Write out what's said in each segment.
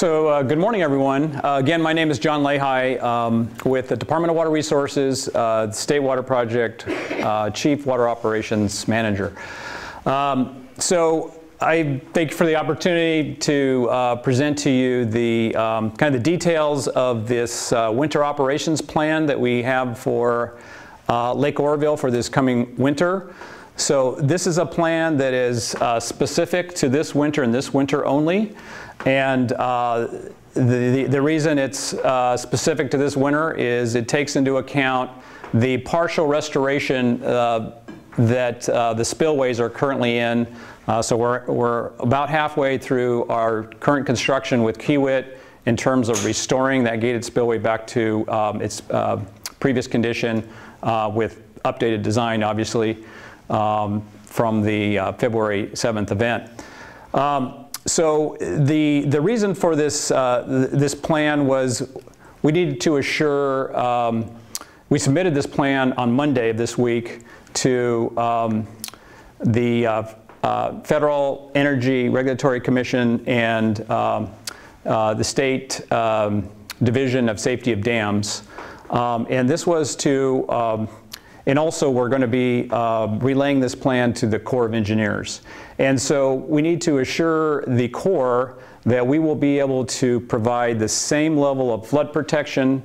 Good morning, everyone. Again, my name is John Lehi with the Department of Water Resources, State Water Project, Chief Water Operations Manager. I thank you for the opportunity to present to you the kind of the details of this winter operations plan that we have for Lake Oroville for this coming winter. So this is a plan that is specific to this winter and this winter only. And the reason it's specific to this winter is it takes into account the partial restoration that the spillways are currently in. So we're about halfway through our current construction with Kiewit in terms of restoring that gated spillway back to its previous condition with updated design, obviously, from the February 7th event. So the reason for this this plan was we needed to assure, we submitted this plan on Monday of this week to the Federal Energy Regulatory Commission and the State Division of Safety of Dams. And this was to, and also we're going to be relaying this plan to the Corps of Engineers. And so we need to assure the Corps that we will be able to provide the same level of flood protection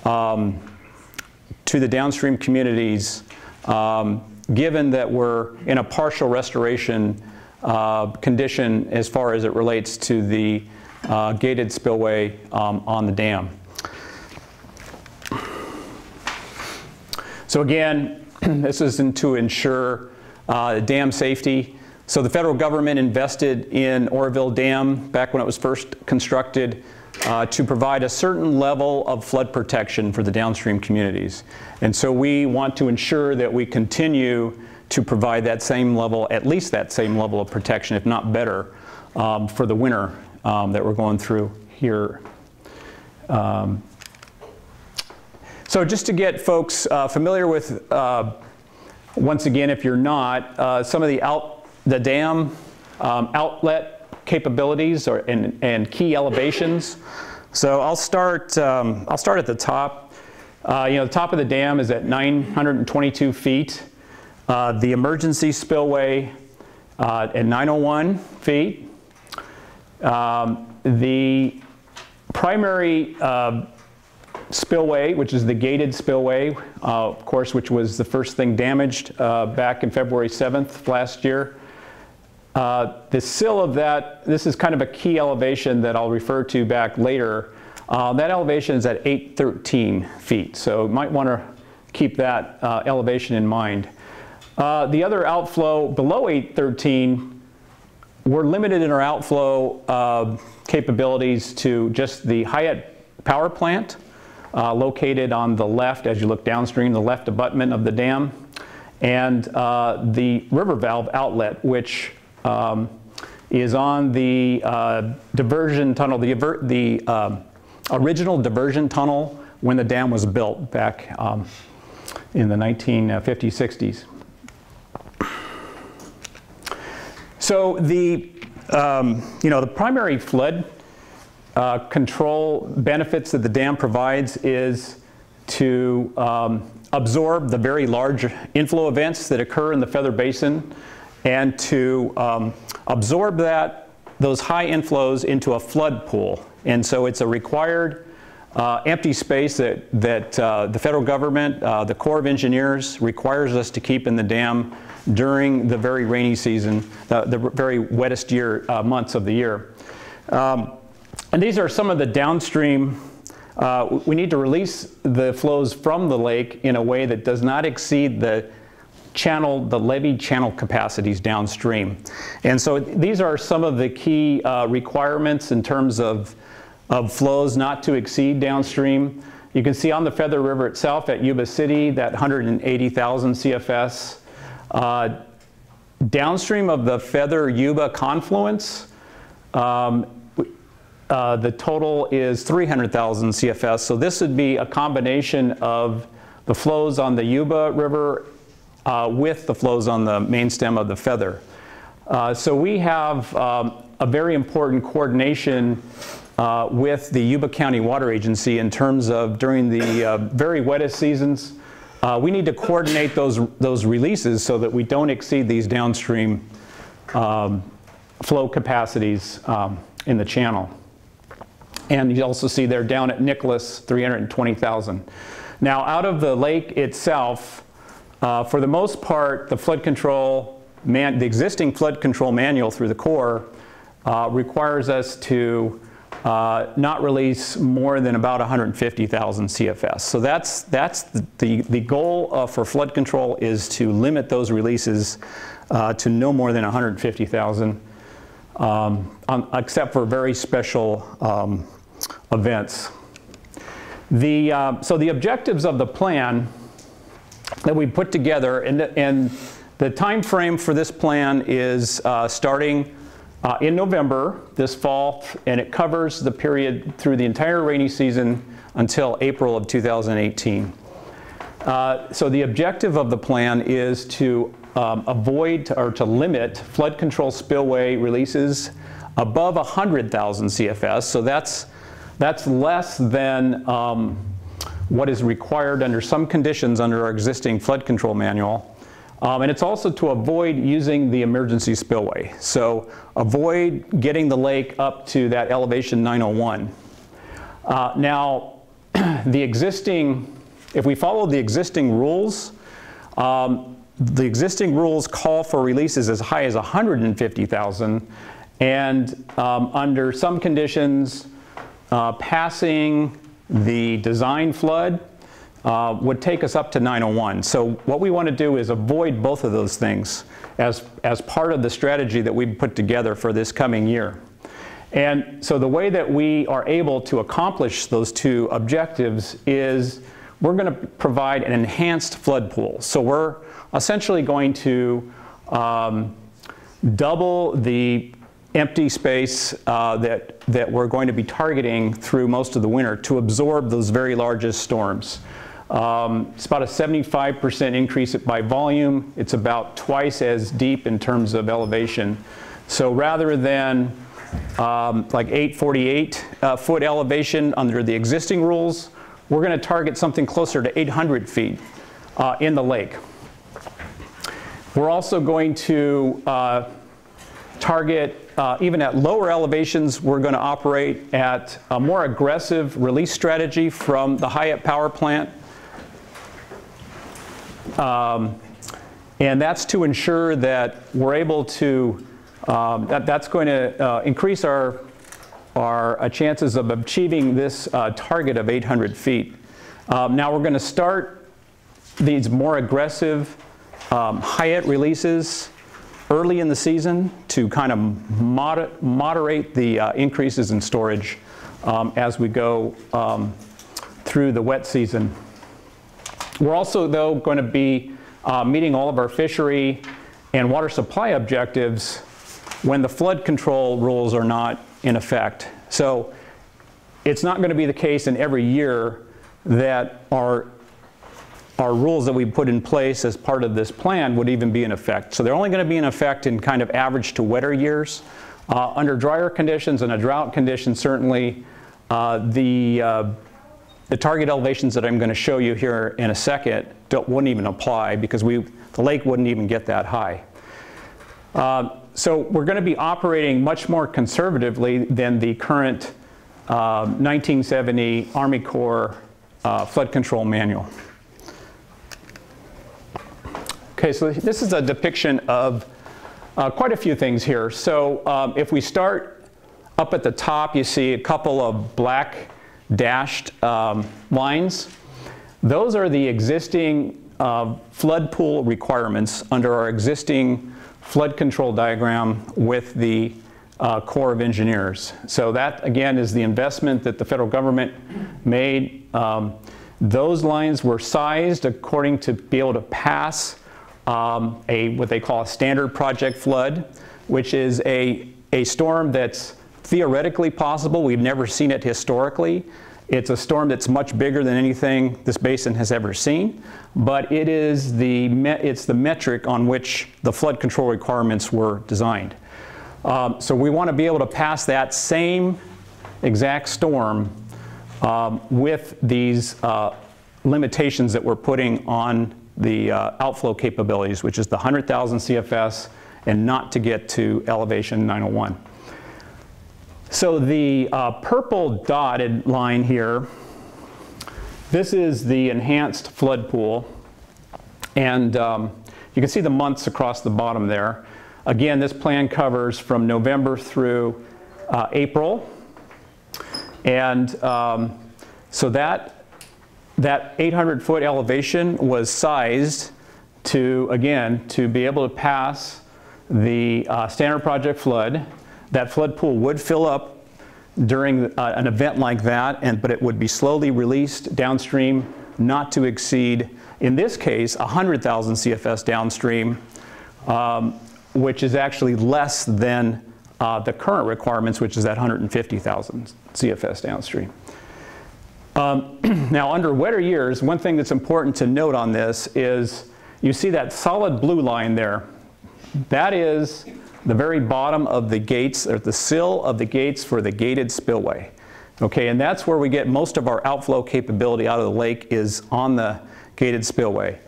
to the downstream communities, given that we're in a partial restoration condition as far as it relates to the gated spillway on the dam. So again, this is to ensure dam safety. So the federal government invested in Oroville Dam back when it was first constructed to provide a certain level of flood protection for the downstream communities. And so we want to ensure that we continue to provide that same level, at least that same level of protection, if not better, for the winter that we're going through here. So just to get folks familiar with, once again, if you're not, some of the dam outlet capabilities and key elevations. So I'll start at the top. The top of the dam is at 922 feet. The emergency spillway at 901 feet. The primary spillway, which is the gated spillway, of course, which was the first thing damaged back in February 7th last year. The sill of that, this is kind of a key elevation that I'll refer to back later. That elevation is at 813 feet, so you might want to keep that elevation in mind. The other outflow below 813, we're limited in our outflow capabilities to just the Hyatt power plant, located on the left as you look downstream, the left abutment of the dam, and the river valve outlet, which is on the diversion tunnel, the original diversion tunnel when the dam was built back in the 1950s, 60s. So the primary flood control benefits that the dam provides is to absorb the very large inflow events that occur in the Feather Basin and to absorb those high inflows into a flood pool. And so it's a required empty space that the federal government, the Corps of Engineers, requires us to keep in the dam during the very rainy season, the very wettest months of the year. And these are some of the downstream. We need to release the flows from the lake in a way that does not exceed the levee channel capacities downstream. And so these are some of the key requirements in terms of flows not to exceed downstream. You can see on the Feather River itself at Yuba City that 180,000 CFS. Downstream of the Feather-Yuba confluence, the total is 300,000 CFS. So this would be a combination of the flows on the Yuba River with the flows on the main stem of the Feather. So we have a very important coordination with the Yuba County Water Agency in terms of during the very wettest seasons. We need to coordinate those releases so that we don't exceed these downstream flow capacities in the channel. And you also see there down at Nicholas, 320,000. Now out of the lake itself, for the most part, the flood control, the existing flood control manual through the Corps requires us to not release more than about 150,000 CFS. So that's the goal for flood control, is to limit those releases to no more than 150,000, except for very special events. So the objectives of the plan that we put together, and the time frame for this plan is starting in November this fall, and it covers the period through the entire rainy season until April of 2018. So the objective of the plan is to avoid or to limit flood control spillway releases above 100,000 CFS. So that's less than what is required under some conditions under our existing flood control manual. And it's also to avoid using the emergency spillway. So avoid getting the lake up to that elevation 901. Now, if we follow the existing rules call for releases as high as 150,000, and under some conditions, passing the design flood would take us up to 901. So what we want to do is avoid both of those things as part of the strategy that we've put together for this coming year. And so the way that we are able to accomplish those two objectives is we're going to provide an enhanced flood pool. So we're essentially going to double the empty space that we're going to be targeting through most of the winter to absorb those very largest storms. It's about a 75% increase by volume. It's about twice as deep in terms of elevation. So rather than like 848 foot elevation under the existing rules, we're going to target something closer to 800 feet in the lake. We're also going to target, even at lower elevations, we're going to operate at a more aggressive release strategy from the Hyatt power plant. And that's to ensure that we're able to, that's going to increase our chances of achieving this target of 800 feet. Now we're going to start these more aggressive Hyatt releases early in the season to kind of moderate the increases in storage as we go through the wet season. We're also, though, going to be meeting all of our fishery and water supply objectives when the flood control rules are not in effect. So it's not going to be the case in every year that our rules that we put in place as part of this plan would even be in effect. So they're only going to be in effect in kind of average to wetter years. Under drier conditions and a drought condition, certainly the target elevations that I'm going to show you here in a second wouldn't even apply, because the lake wouldn't even get that high. So we're going to be operating much more conservatively than the current 1970 Army Corps flood control manual. Okay, so this is a depiction of quite a few things here. So if we start up at the top, you see a couple of black dashed lines. Those are the existing flood pool requirements under our existing flood control diagram with the Corps of Engineers. So that, again, is the investment that the federal government made. Those lines were sized according to be able to pass what they call a standard project flood, which is a storm that's theoretically possible. We've never seen it historically. It's a storm that's much bigger than anything this basin has ever seen, but it's the metric on which the flood control requirements were designed. So we want to be able to pass that same exact storm with these limitations that we're putting on the outflow capabilities, which is the 100,000 CFS and not to get to elevation 901. So the purple dotted line here, this is the enhanced flood pool, and you can see the months across the bottom there. Again, this plan covers from November through April, and so that 800-foot elevation was sized to, again, to be able to pass the standard project flood. That flood pool would fill up during an event like that, but it would be slowly released downstream, not to exceed, in this case, 100,000 CFS downstream, which is actually less than the current requirements, which is at 150,000 CFS downstream. Now, under wetter years, one thing that's important to note on this is you see that solid blue line there. That is the very bottom of the gates, or the sill of the gates for the gated spillway. Okay, and that's where we get most of our outflow capability out of the lake, is on the gated spillway.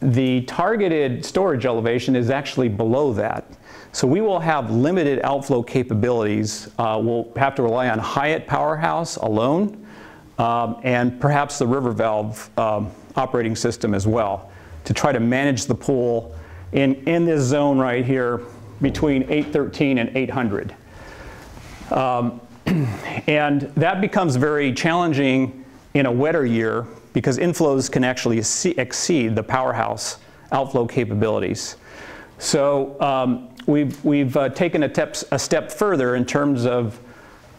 The targeted storage elevation is actually below that. So we will have limited outflow capabilities. We'll have to rely on Hyatt Powerhouse alone, and perhaps the river valve operating system as well, to try to manage the pool in this zone right here between 813 and 800. And that becomes very challenging in a wetter year, because inflows can actually exceed the powerhouse outflow capabilities. So we've taken a step further in terms of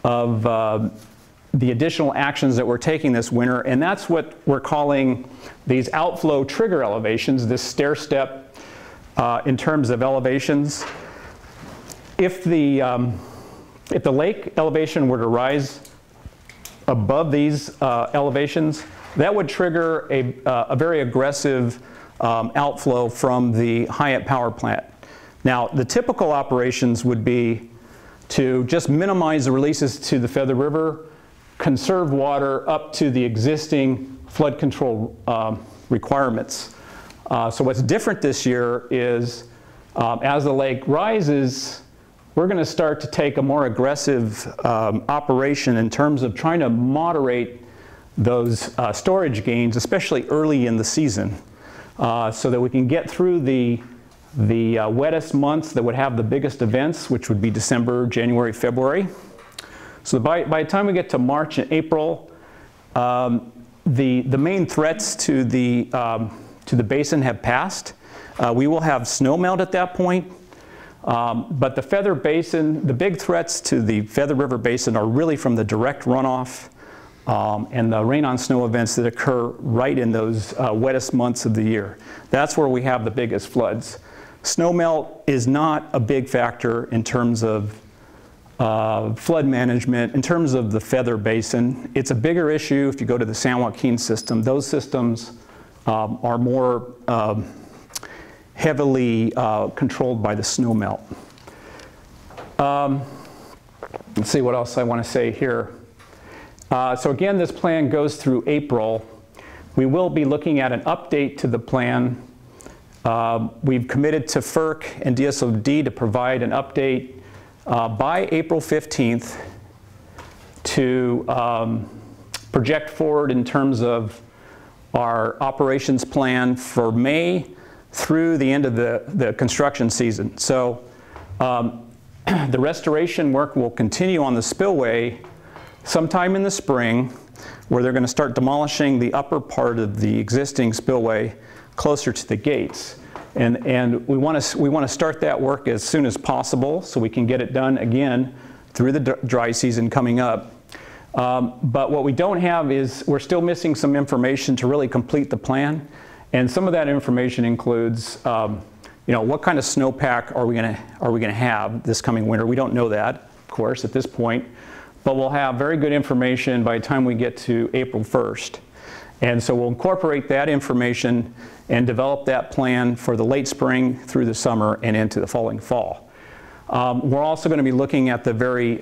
the additional actions that we're taking this winter, and that's what we're calling these outflow trigger elevations, this stair step in terms of elevations. If the lake elevation were to rise above these elevations, that would trigger a very aggressive outflow from the Hyatt power plant. Now, the typical operations would be to just minimize the releases to the Feather River, conserve water up to the existing flood control requirements. So what's different this year is, as the lake rises, we're going to start to take a more aggressive operation in terms of trying to moderate those storage gains, especially early in the season, so that we can get through the wettest months that would have the biggest events, which would be December, January, February. So by the time we get to March and April, the main threats to the basin have passed. We will have snowmelt at that point, but the Feather Basin, the big threats to the Feather River Basin are really from the direct runoff and the rain on snow events that occur right in those wettest months of the year. That's where we have the biggest floods. Snowmelt is not a big factor in terms of flood management. In terms of the Feather Basin, it's a bigger issue if you go to the San Joaquin system. Those systems are more heavily controlled by the snowmelt. Let's see what else I want to say here. So again, this plan goes through April. We will be looking at an update to the plan. We've committed to FERC and DSOD to provide an update by April 15th to project forward in terms of our operations plan for May through the end of the construction season. So the restoration work will continue on the spillway sometime in the spring, where they're going to start demolishing the upper part of the existing spillway closer to the gates. And we want to start that work as soon as possible so we can get it done again through the dry season coming up. But what we don't have is, we're still missing some information to really complete the plan. And some of that information includes, what kind of snowpack are we going to have this coming winter? We don't know that, of course, at this point. But we'll have very good information by the time we get to April 1st. And so we'll incorporate that information and develop that plan for the late spring through the summer and into the following fall. We're also going to be looking at the very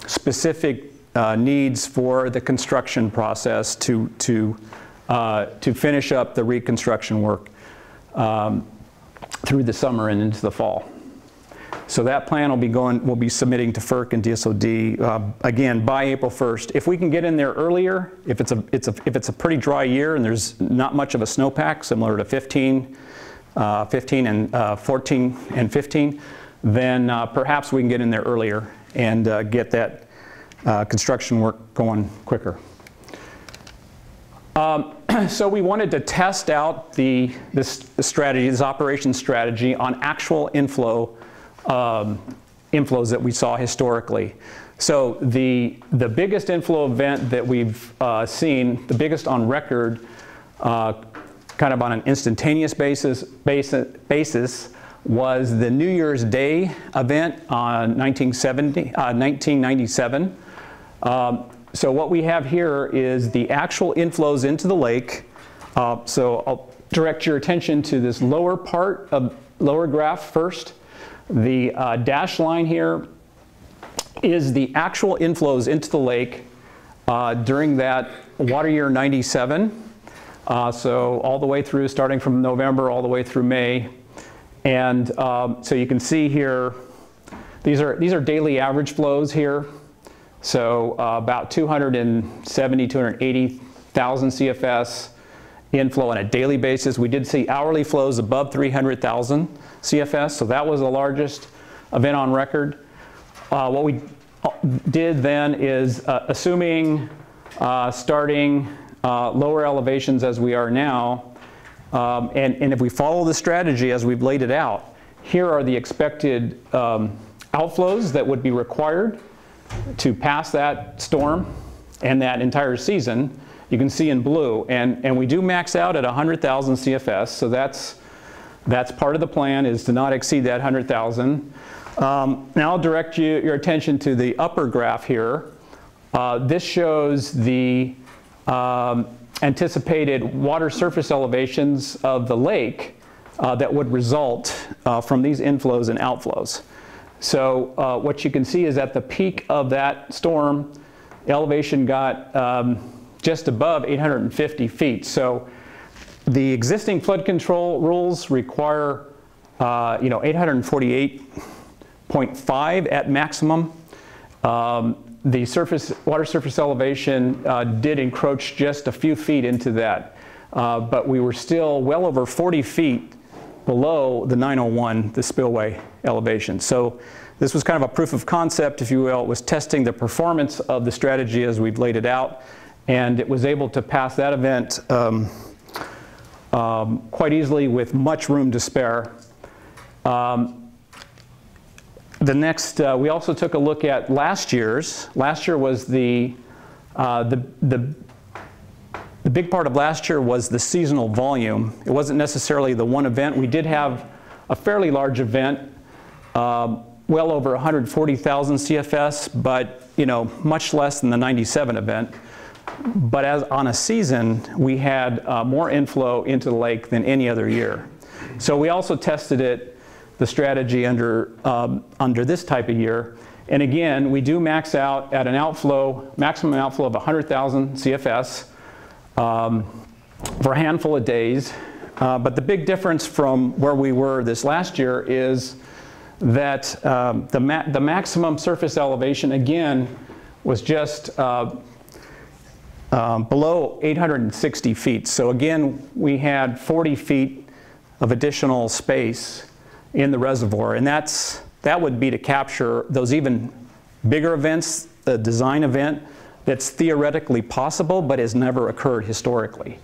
specific needs for the construction process to finish up the reconstruction work through the summer and into the fall. So that plan we'll be submitting to FERC and DSOD again by April 1st. If we can get in there earlier, if it's a pretty dry year and there's not much of a snowpack, similar to 15 and 14 and 15, then perhaps we can get in there earlier and get that construction work going quicker. So we wanted to test out this strategy, this operations strategy, on actual inflows that we saw historically. So the biggest inflow event that we've seen, the biggest on record, kind of on an instantaneous basis, was the New Year's Day event on 1997. So what we have here is the actual inflows into the lake. So I'll direct your attention to this lower graph first. The dashed line here is the actual inflows into the lake during that water year 97. So all the way through, starting from November all the way through May. And so you can see here, these are daily average flows here. So about 270, 280,000 CFS inflow on a daily basis. We did see hourly flows above 300,000 CFS, so that was the largest event on record. What we did then is, assuming starting lower elevations as we are now, and if we follow the strategy as we've laid it out, here are the expected outflows that would be required to pass that storm and that entire season. You can see in blue, and we do max out at 100,000 CFS, so that's part of the plan, is to not exceed that 100,000. Now I'll direct your attention to the upper graph here. This shows the anticipated water surface elevations of the lake that would result from these inflows and outflows. So what you can see is at the peak of that storm, the elevation got just above 850 feet. So the existing flood control rules require 848.5 at maximum. The water surface elevation did encroach just a few feet into that, but we were still well over 40 feet below the 901, the spillway elevation. So this was kind of a proof of concept, if you will. It was testing the performance of the strategy as we've laid it out, and it was able to pass that event quite easily with much room to spare. The next, we also took a look at last year's. Last year was the big part of last year was the seasonal volume. It wasn't necessarily the one event. We did have a fairly large event, well over 140,000 CFS, but much less than the 97 event. But as on a season, we had more inflow into the lake than any other year. So we also tested the strategy under this type of year. And again, we do max out at an maximum outflow of 100,000 CFS for a handful of days. But the big difference from where we were this last year is that the maximum surface elevation, again, was just below 860 feet. So again, we had 40 feet of additional space in the reservoir, and that would be to capture those even bigger events, the design event that's theoretically possible but has never occurred historically.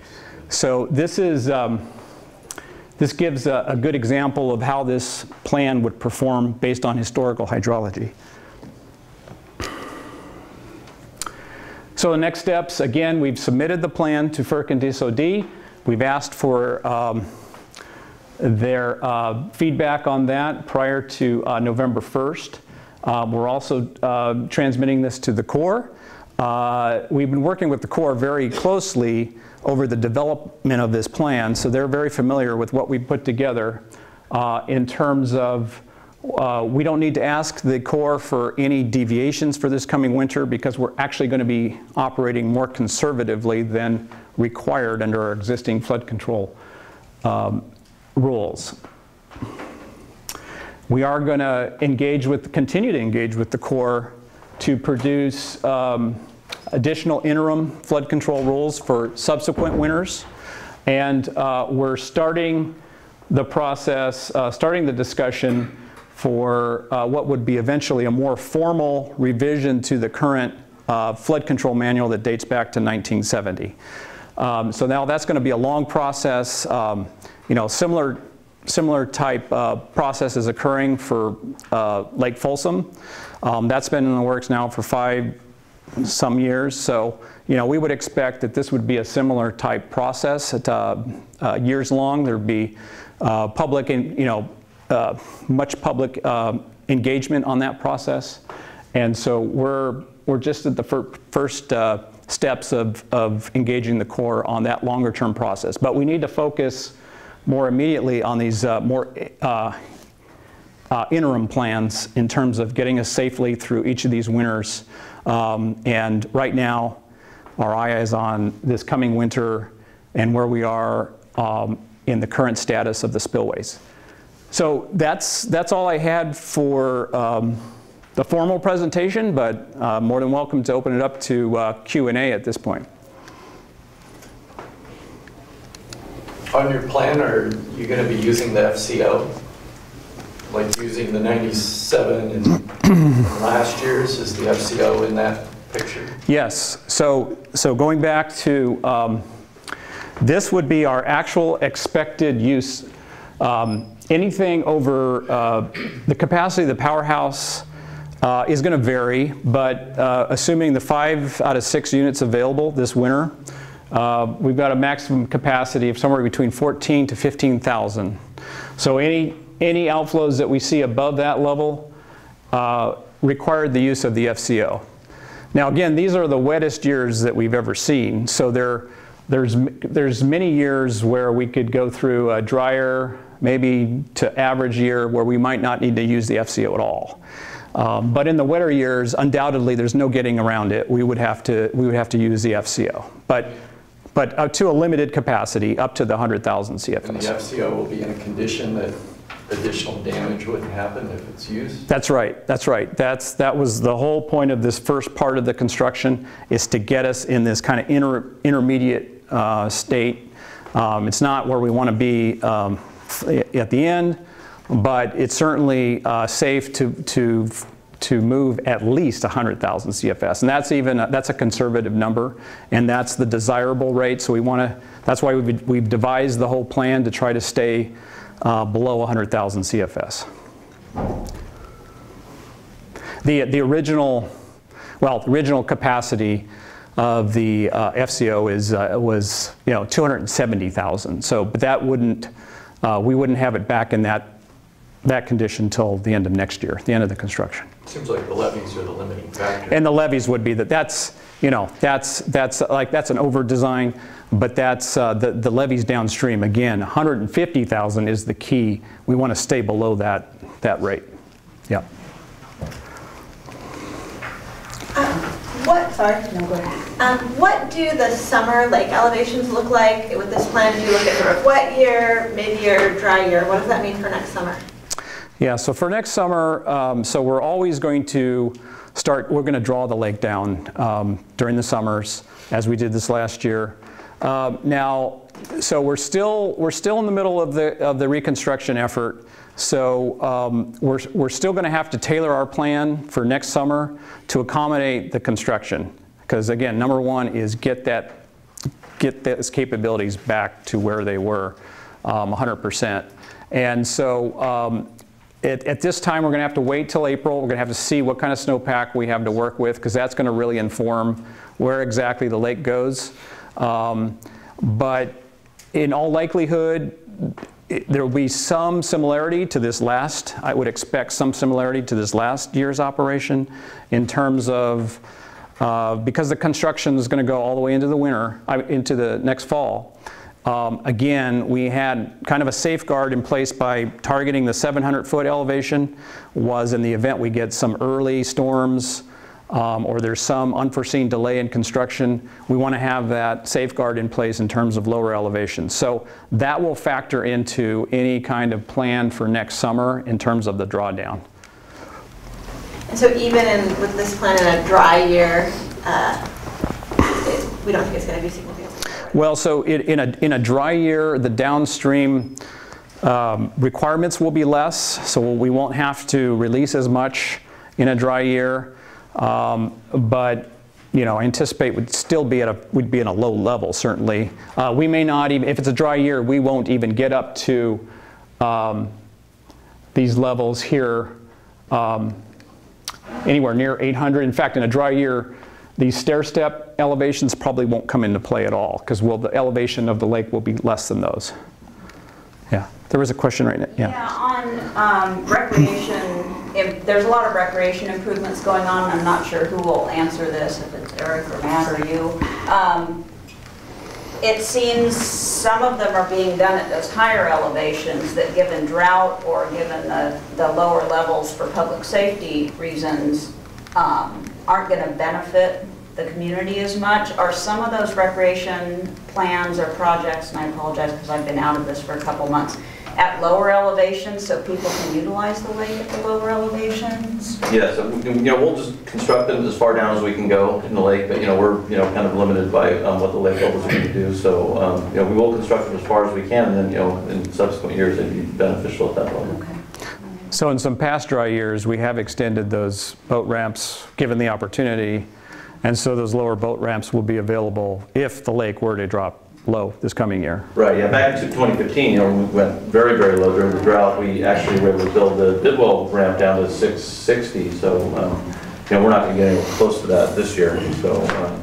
So this gives a good example of how this plan would perform based on historical hydrology. So the next steps, again, we've submitted the plan to FERC and DSOD. We've asked for their feedback on that prior to November 1st. We're also transmitting this to the Corps. We've been working with the Corps very closely over the development of this plan, so they're very familiar with what we put together in terms of We don't need to ask the Corps for any deviations for this coming winter because we're actually going to be operating more conservatively than required under our existing flood control rules. We are going to continue to engage with the Corps to produce additional interim flood control rules for subsequent winters. And we're starting the process, starting the discussion for what would be eventually a more formal revision to the current flood control manual that dates back to 1970. So now that's going to be a long process. You know, similar type process is occurring for Lake Folsom. That's been in the works now for some years. So, you know, we would expect that this would be a similar type process. Years long, there'd be public and, you know, much public engagement on that process. And so we're just at the first steps of engaging the Corps on that longer term process. But we need to focus more immediately on these interim plans in terms of getting us safely through each of these winters. And right now, our eye is on this coming winter and where we are in the current status of the spillways. So that's all I had for the formal presentation, but more than welcome to open it up to Q&A at this point. On your plan, are you going to be using the FCO? Like using the 97 and last year's? Is the FCO in that picture? Yes. So going back to, this would be our actual expected use. Anything over the capacity of the powerhouse is going to vary, but assuming the 5 out of 6 units available this winter, we've got a maximum capacity of somewhere between 14 to 15,000. So any outflows that we see above that level required the use of the FCO. Now again, these are the wettest years that we've ever seen. So there's many years where we could go through a drier, maybe to average year where we might not need to use the FCO at all. But in the wetter years, undoubtedly, there's no getting around it. We would have to use the FCO, but to a limited capacity, up to the 100,000 CFS. And the FCO will be in a condition that additional damage wouldn't happen if it's used? That's right. That's right. That was the whole point of this first part of the construction, is to get us in this kind of intermediate state. It's not where we want to be at the end, but it's certainly safe to move at least 100,000 CFS, and that's a conservative number, and that's the desirable rate. So that's why we've devised the whole plan to try to stay below 100,000 CFS. The original capacity of the FCO was 270,000. So, but that we wouldn't have it back in that condition until the end of next year, the end of the construction. Seems like the levees are the limiting factor. And the levees would be that's an over design, but that's the levees downstream. Again, 150,000 is the key. We want to stay below that rate. Yeah. What do the summer lake elevations look like with this plan? Do you look at sort of wet year, mid-year, dry year? What does that mean for next summer? Yeah, so for next summer, so we're always going to we're going to draw the lake down during the summers, as we did this last year. Now, so we're still in the middle of the reconstruction effort. So we're still going to have to tailor our plan for next summer to accommodate the construction, because again, number one is get those capabilities back to where they were, 100%. And so at this time, we're going to have to wait till April. We're going to have to see what kind of snowpack we have to work with, because that's going to really inform where exactly the lake goes. But in all likelihood, there will be some similarity to this I would expect some similarity to this last year's operation in terms of, because the construction is going to go all the way into the winter, into the next fall. Again, we had kind of a safeguard in place by targeting the 700-foot elevation, was in the event we get some early storms or there's some unforeseen delay in construction, we want to have that safeguard in place in terms of lower elevations. So that will factor into any kind of plan for next summer in terms of the drawdown. And so even with this plan in a dry year, we don't think it's going to be significant? Well, so in a dry year, the downstream requirements will be less, so we won't have to release as much in a dry year. But I anticipate we'd be in a low level, certainly. We may not even, if it's a dry year, we won't even get up to these levels here anywhere near 800. In fact, in a dry year, these stair-step elevations probably won't come into play at all, because the elevation of the lake will be less than those. Yeah, there was a question right now. Yeah, on recreation. There's a lot of recreation improvements going on. I'm not sure who will answer this, if it's Eric or Matt or you. It seems some of them are being done at those higher elevations that, given drought or given the lower levels for public safety reasons, aren't going to benefit the community as much. Are some of those recreation plans or projects, and I apologize because I've been out of this for a couple months, at lower elevations so people can utilize the lake at the lower elevations? Yeah, so we'll just construct them as far down as we can go in the lake, but we're kind of limited by what the lake levels are going to do. So we will construct them as far as we can, and then in subsequent years it'd be beneficial at that level. Okay. So in some past dry years, we have extended those boat ramps given the opportunity, and so those lower boat ramps will be available if the lake were to drop low this coming year. Right, yeah, back to 2015, we went very, very low during the drought. We actually were able to build the Bidwell ramp down to 660, so we're not going to get anywhere close to that this year. So so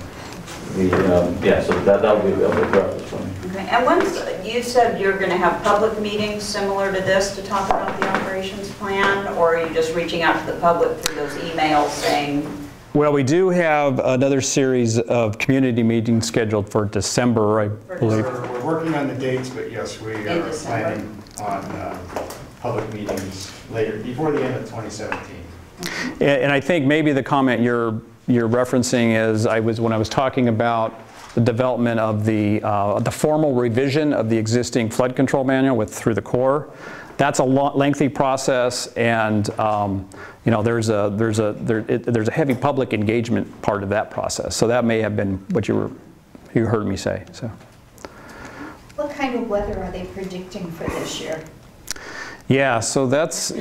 that'll be available throughout this one. Okay, and once you said you're going to have public meetings similar to this to talk about the operations plan, or are you just reaching out to the public through those emails saying? Well, we do have another series of community meetings scheduled for December, I believe. We're working on the dates, but yes, we are planning on public meetings later, before the end of 2017. And I think maybe the comment you're referencing is when I was talking about the development of the formal revision of the existing flood control manual through the Corps. That's a lengthy process, and there's a heavy public engagement part of that process. So that may have been what you heard me say. So, what kind of weather are they predicting for this year? Yeah, so that's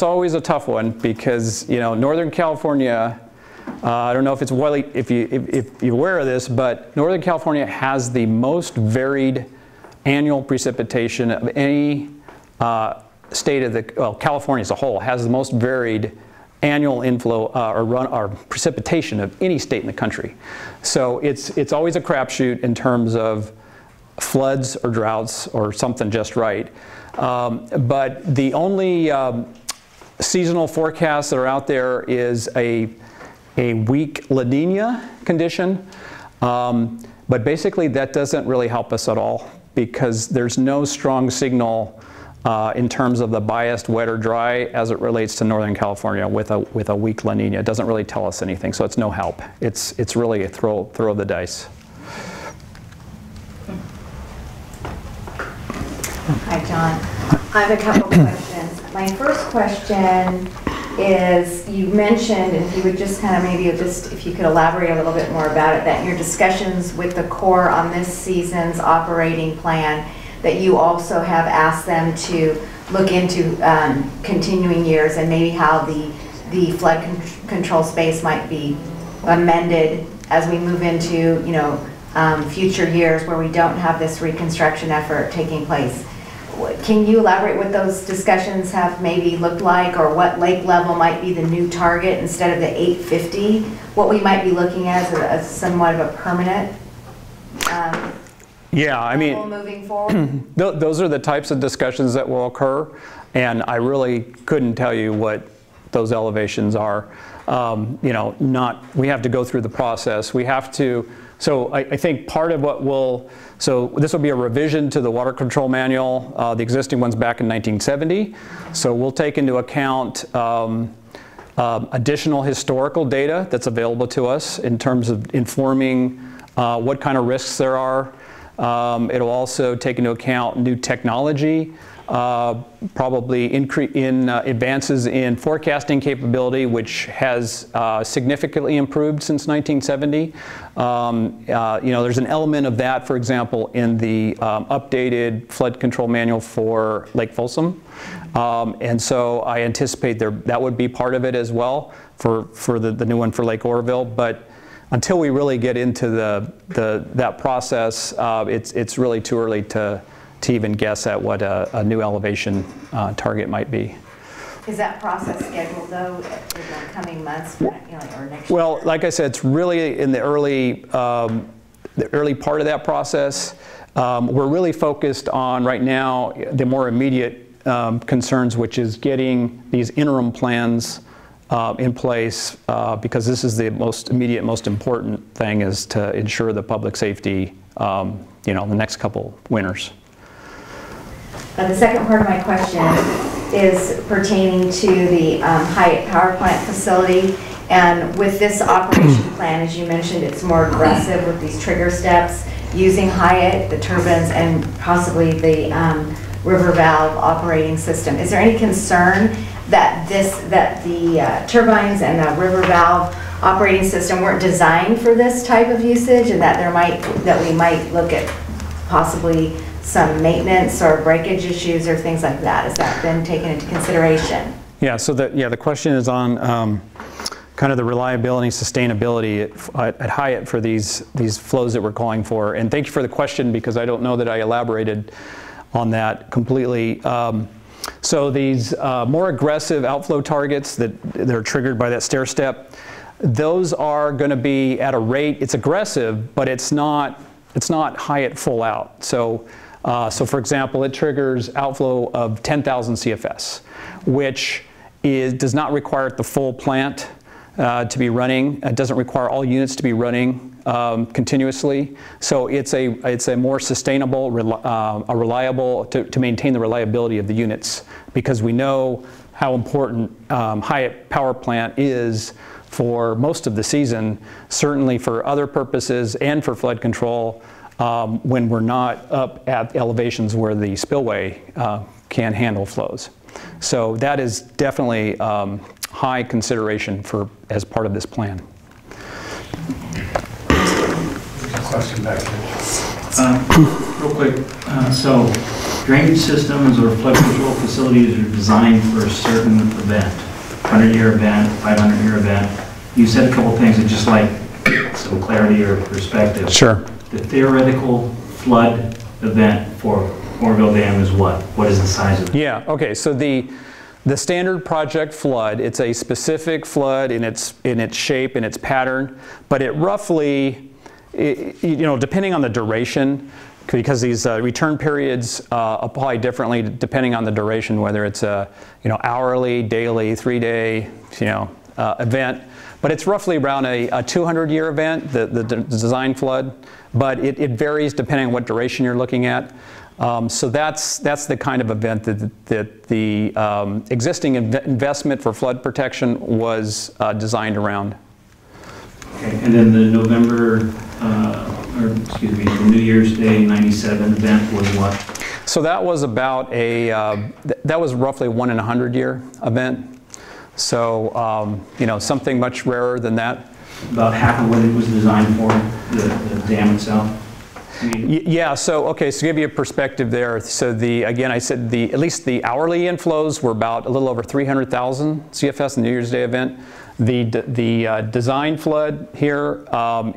always a tough one, because Northern California. I don't know if you're aware of this, but Northern California has the most varied annual precipitation of any state of California as a whole has the most varied annual inflow or precipitation of any state in the country. So it's always a crapshoot in terms of floods or droughts or something just right. But the only seasonal forecasts that are out there is a weak La Nina condition. But basically that doesn't really help us at all, because there's no strong signal in terms of the biased wet or dry as it relates to Northern California with a weak La Nina. It doesn't really tell us anything, so it's no help. It's really a throw of the dice. Hi, John. I have a couple questions. My first question is, you mentioned, and if you would just kind of if you could elaborate a little bit more about it, that in your discussions with the Corps on this season's operating plan, that you also have asked them to look into continuing years and maybe how the flood control space might be amended as we move into future years where we don't have this reconstruction effort taking place. Can you elaborate what those discussions have maybe looked like, or what lake level might be the new target instead of the 850? What we might be looking at as somewhat of a permanent yeah, I mean, moving forward? Those are the types of discussions that will occur, and I really couldn't tell you what those elevations are. you know, we have to go through the process. We have to, so I think part of what so this will be a revision to the water control manual. The existing one's back in 1970. So we'll take into account additional historical data that's available to us in terms of informing what kind of risks there are. It'll also take into account new technology, probably advances in forecasting capability, which has significantly improved since 1970. You know, there's an element of that, for example, in the updated flood control manual for Lake Folsom. And so I anticipate that would be part of it as well for the new one for Lake Oroville. But until we really get into that process, it's really too early to even guess at what a new elevation target might be. Is that process scheduled though in the coming months, you know, or next year? Well, like I said, it's really in the early part of that process. We're really focused on right now the more immediate concerns, which is getting these interim plans in place, because this is the most immediate, most important thing, is to ensure the public safety, you know, the next couple winters. The second part of my question is pertaining to the Hyatt power plant facility. And with this operation plan, as you mentioned, it's more aggressive with these trigger steps, using Hyatt, the turbines, and possibly the river valve operating system. Is there any concern that the turbines and the river valve operating system weren't designed for this type of usage, and that we might look at possibly some maintenance or breakage issues or things like that? Has that been taken into consideration? Yeah, so the question is on kind of the reliability and sustainability at Hyatt for these flows that we're calling for. And thank you for the question, because I don't know that I elaborated on that completely. So these more aggressive outflow targets that are triggered by that stair step, those are going to be at a rate, it's aggressive, but it's not Hyatt full out. So for example, it triggers outflow of 10,000 CFS, which does not require the full plant to be running. It doesn't require all units to be running continuously. So it's a more sustainable, reliable, to maintain the reliability of the units, because we know how important Hyatt power plant is for most of the season, certainly for other purposes and for flood control, when we're not up at elevations where the spillway can handle flows. So that is definitely high consideration as part of this plan. Question back here. Real quick, so drainage systems or flood control facilities are designed for a certain event, 100-year event, 500-year event. You said a couple things that just like some clarity or perspective. Sure. The theoretical flood event for Oroville Dam is what? What is the size of it? Yeah, okay, so the standard project flood, it's a specific flood in its shape and its pattern, but it roughly, you know, depending on the duration, because these return periods apply differently depending on the duration, whether it's a hourly, daily, 3-day event. But it's roughly around a 200-year event, the design flood, but it varies depending on what duration you're looking at. So that's the kind of event that the existing investment for flood protection was designed around. Okay, and then the the New Year's Day '97 event was what? So that was about that was roughly 1 in a 100-year event. So something much rarer than that. About half of what it was designed for, the dam itself. Yeah, so to give you a perspective there, so again I said at least the hourly inflows were about a little over 300,000 CFS in the New Year's Day event. The design flood here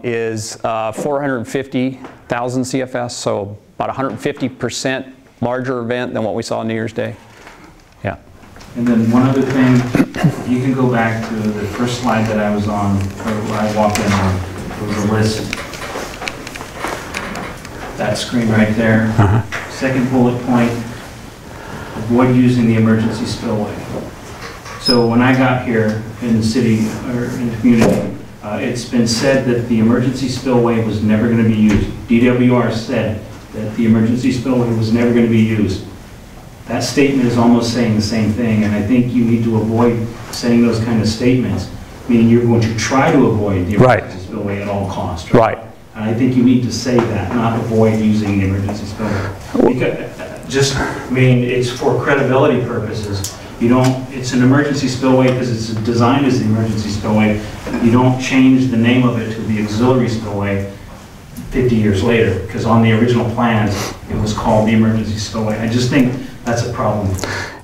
is 450,000 CFS, so about 150% larger event than what we saw on New Year's Day. Yeah. And then one other thing, you can go back to the first slide that I was on, where I walked in on, it was a list. That screen right there. Second bullet point, avoid using the emergency spillway. So So when I got here in the city, or in the community, it's been said that the emergency spillway was never going to be used. DWR said that the emergency spillway was never going to be used. That statement is almost saying the same thing, and I think you need to avoid saying those kind of statements, meaning you're going to try to avoid the emergency spillway at all costs. Right? And I think you need to say that, not avoid using the emergency spillway. Because, it's for credibility purposes. You don't, it's an emergency spillway because it's designed as the emergency spillway. You don't change the name of it to the auxiliary spillway 50 years later, because on the original plans, it was called the emergency spillway. I just think that's a problem.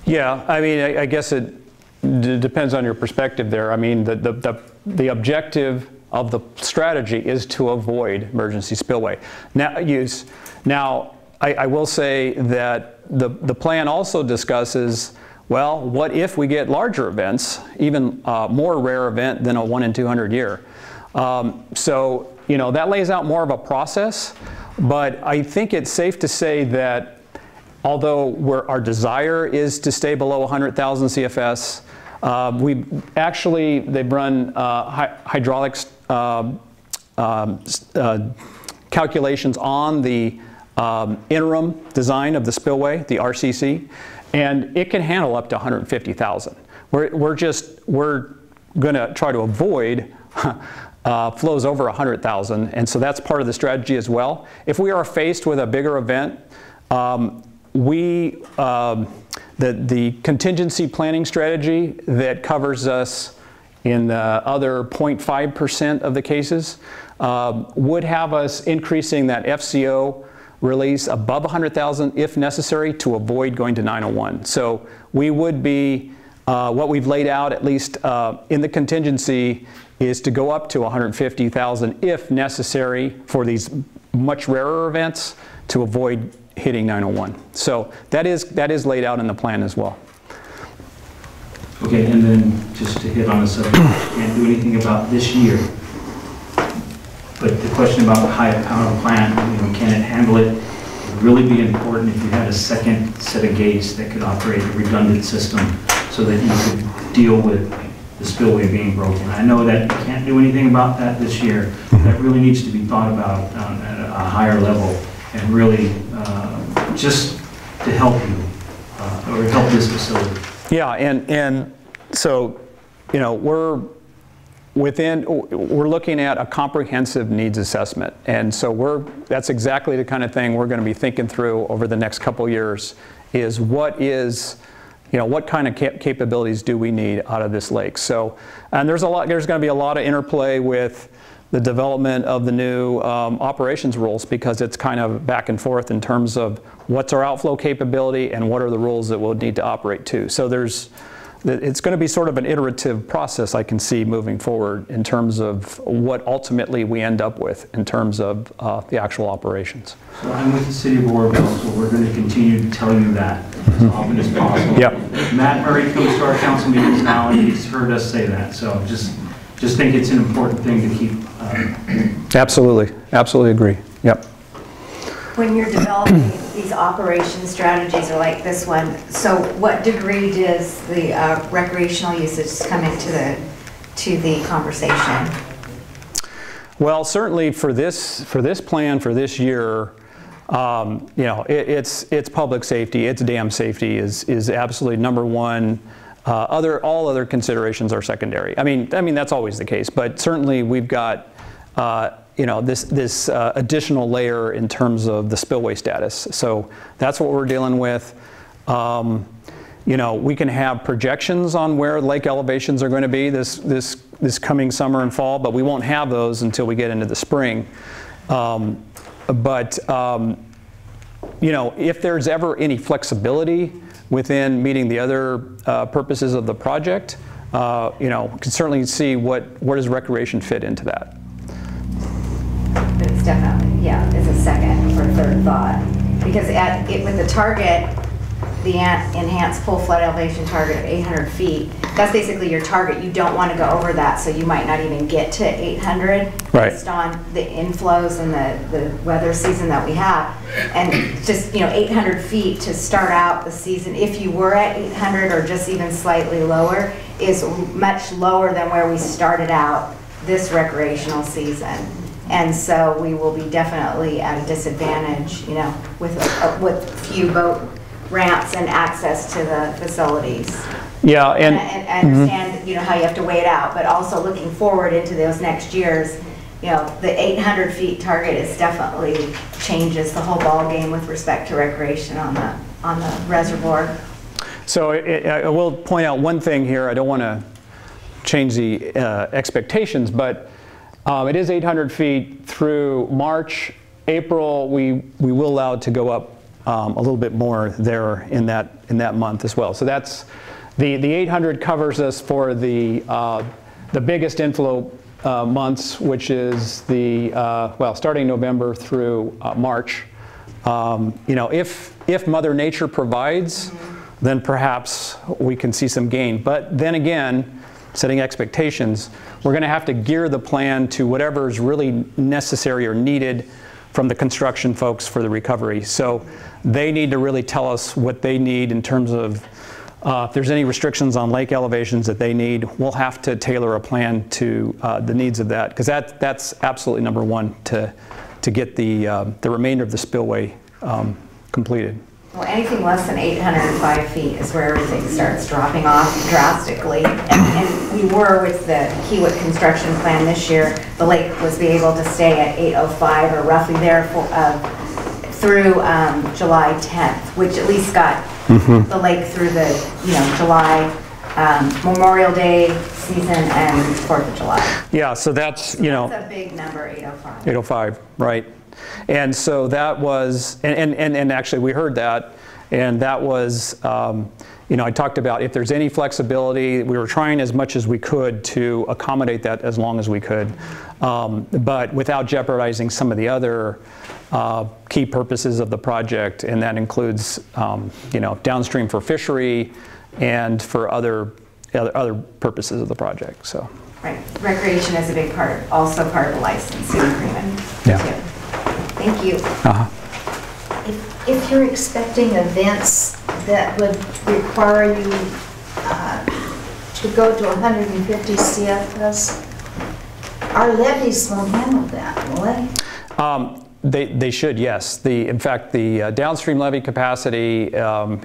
Yeah, I mean, I guess it depends on your perspective there. I mean, the objective of the strategy is to avoid emergency spillway. Now, I will say that the plan also discusses, well, what if we get larger events, even more rare event than a 1 in 200 year? So, that lays out more of a process, but I think it's safe to say that although our desire is to stay below 100,000 CFS, they've run hydraulics calculations on the interim design of the spillway, the RCC, and it can handle up to 150,000. We're going to try to avoid flows over 100,000, and so that's part of the strategy as well. If we are faced with a bigger event, the contingency planning strategy that covers us in the other 0.5% of the cases would have us increasing that FCO release above 100,000 if necessary to avoid going to 901. So we would be, what we've laid out at least in the contingency is to go up to 150,000 if necessary for these much rarer events to avoid hitting 901. So that is laid out in the plan as well. Okay, and then just to hit on the subject, can't do anything about this year. But the question about the high power plant, can it handle it? It would really be important if you had a second set of gates that could operate a redundant system so that you could deal with the spillway being broken. I know that you can't do anything about that this year. That really needs to be thought about at a higher level and really just to help you or help this facility. Yeah, and so, we're looking at a comprehensive needs assessment, and so that's exactly the kind of thing we're going to be thinking through over the next couple years. Is what kind of capabilities do we need out of this lake? So, and there's going to be a lot of interplay with the development of the new operations rules, because it's kind of back and forth in terms of what's our outflow capability and what are the rules that we'll need to operate to. So it's going to be sort of an iterative process I can see moving forward in terms of what ultimately we end up with in terms of the actual operations. So I'm with the City of Oroville, so we're going to continue to tell you that as often as possible. Yep. Matt Murray comes to our council meetings now and he's heard us say that, so just think it's an important thing to keep. Absolutely agree. Yep. When you're developing these operation strategies, or like this one, so what degree does the recreational usage come into the conversation? Well, certainly for this plan for this year, it's public safety, it's dam safety is absolutely number one. All other considerations are secondary. I mean that's always the case, but certainly we've got this additional layer in terms of the spillway status. So that's what we're dealing with. We can have projections on where lake elevations are going to be this coming summer and fall, but we won't have those until we get into the spring. If there's ever any flexibility within meeting the other purposes of the project, we can certainly see where does recreation fit into that. But it's definitely, is a second or third thought. Because with the target, the enhanced full flood elevation target of 800 feet, that's basically your target. You don't want to go over that, so you might not even get to 800 based on the inflows and the weather season that we have. And just, 800 feet to start out the season, if you were at 800 or just even slightly lower, is much lower than where we started out this recreational season. And so we will be definitely at a disadvantage, you know, with few boat ramps and access to the facilities. Yeah, and I understand, you know, how you have to weigh it out, but also looking forward into those next years, you know, the 800 feet target is definitely changes the whole ball game with respect to recreation on the reservoir. So I will point out one thing here. I don't want to change the expectations, but it is 800 feet through March. April, we will allow it to go up a little bit more there in that month as well. So that's the 800 covers us for the biggest inflow months, which is the well, starting November through March. You know, if Mother Nature provides, then perhaps we can see some gain. But then again, setting expectations, we're going to have to gear the plan to whatever is really necessary or needed from the construction folks for the recovery. So they need to really tell us what they need in terms of if there's any restrictions on lake elevations that they need. We'll have to tailor a plan to the needs of that, because that's absolutely number one to get the remainder of the spillway completed. Well, anything less than 805 feet is where everything starts dropping off drastically. And we were with the Kiewit construction plan this year, the lake was able to stay at 805 or roughly there for, through July 10th, which at least got the lake through the, you know, July Memorial Day season and 4th of July. Yeah, so that's, you know. That's a big number, 805. 805, right. And so that was, and actually we heard that, and that was, you know, I talked about if there's any flexibility, we were trying as much as we could to accommodate that as long as we could, but without jeopardizing some of the other key purposes of the project, and that includes, you know, downstream for fishery and for other purposes of the project. So. Right, recreation is a big part, also part of the licensing agreement. Yeah. Too. Thank you. If you're expecting events that would require you to go to 150 CFS, our levies won't handle that, will they? They should, yes. In fact, the downstream levee capacity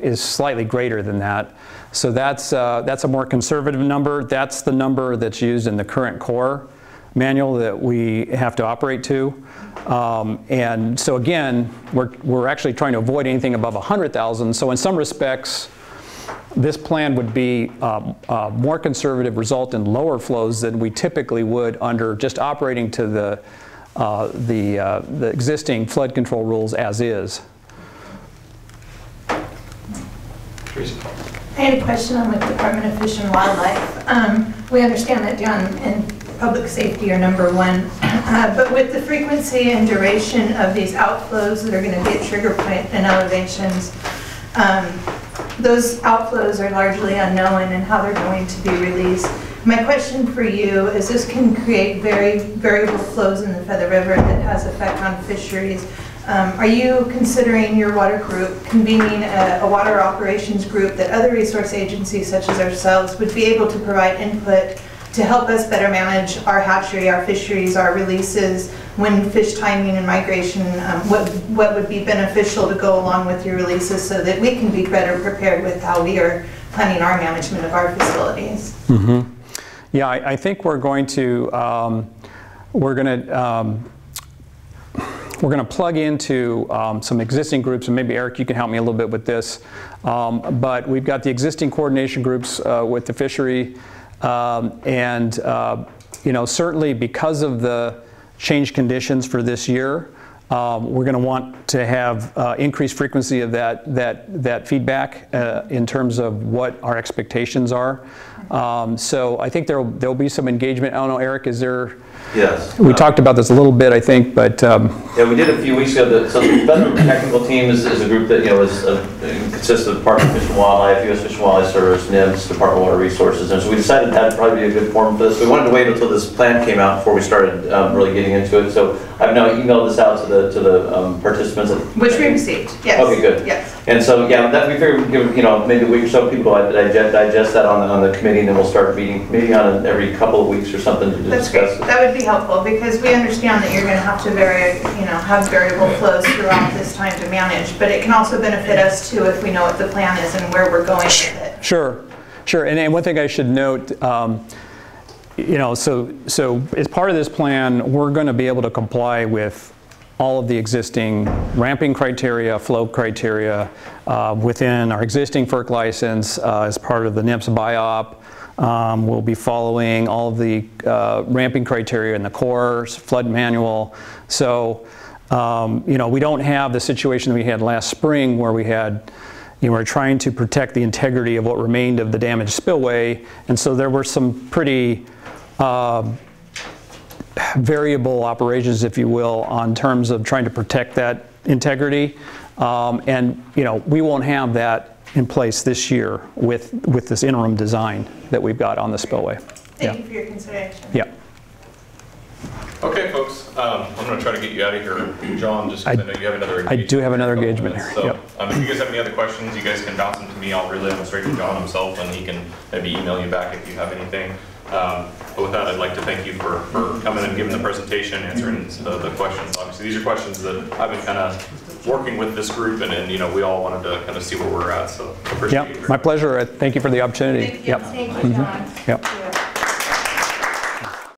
is slightly greater than that. So that's a more conservative number. That's the number that's used in the current Corps manual that we have to operate to. And so again, we're actually trying to avoid anything above 100,000. So in some respects, this plan would be more conservative, result in lower flows than we typically would under just operating to the existing flood control rules as is. I had a question on the Department of Fish and Wildlife. We understand that John and public safety are number one, but with the frequency and duration of these outflows that are going to be at trigger point and elevations, those outflows are largely unknown and how they're going to be released. My question for you is, this can create very variable flows in the Feather River that has effect on fisheries. Are you considering your water group convening a water operations group that other resource agencies such as ourselves would be able to provide input to help us better manage our hatchery, our fisheries, our releases, when fish timing and migration, what would be beneficial to go along with your releases so that we can be better prepared with how we are planning our management of our facilities? Mm-hmm. Yeah, I think we're going to plug into some existing groups, and maybe Eric, you can help me a little bit with this. But we've got the existing coordination groups with the fishery, and you know, certainly because of the changed conditions for this year, we're going to want to have increased frequency of that feedback in terms of what our expectations are. So I think there'll be some engagement. I don't know, Eric, is there? Yes. We talked about this a little bit, I think, but yeah, we did a few weeks ago. So the Feather Technical Team is a group that, you know, consists of Department of Fish and Wildlife, U.S. Fish and Wildlife Service, NIMS, Department of Water Resources, and so we decided that'd probably be a good forum for this. We wanted to wait until this plan came out before we started really getting into it. So I've now emailed this out to the participants. Which we received. Yes. Okay, good. Yes. And so, yeah, that we figured, you know, maybe a week or so, people digest that on the committee, and then we'll start meeting, maybe on every couple of weeks or something to That's discuss. great. That would be helpful, because we understand that you're going to have to have variable flows throughout this time to manage, but it can also benefit us too if we know what the plan is and where we're going with it. Sure, sure. And one thing I should note, you know, so as part of this plan, we're going to be able to comply with all of the existing ramping criteria, flow criteria within our existing FERC license as part of the NIMS BIOP. We'll be following all of the ramping criteria in the Corps flood manual. So, you know, we don't have the situation we had last spring where we had, you know, we're trying to protect the integrity of what remained of the damaged spillway. And so there were some pretty variable operations, if you will, on terms of trying to protect that integrity. And, you know, we won't have that in place this year with this interim design that we've got on the spillway. Thank you for your consideration. Yeah. Okay, folks, I'm going to try to get you out of here. John, just because I know you have another engagement. I do have another engagement here. So, yep. If you guys have any other questions, you guys can bounce them to me. I'll relay them straight to John himself, and he can maybe email you back if you have anything. But with that, I'd like to thank you for coming and giving the presentation, answering the questions. Obviously, these are questions that I've been kind of working with this group, and you know, we all wanted to kind of see where we're at. So appreciate it. My pleasure. Thank you for the opportunity. Thank you. Yep. Thank you, John. Yep.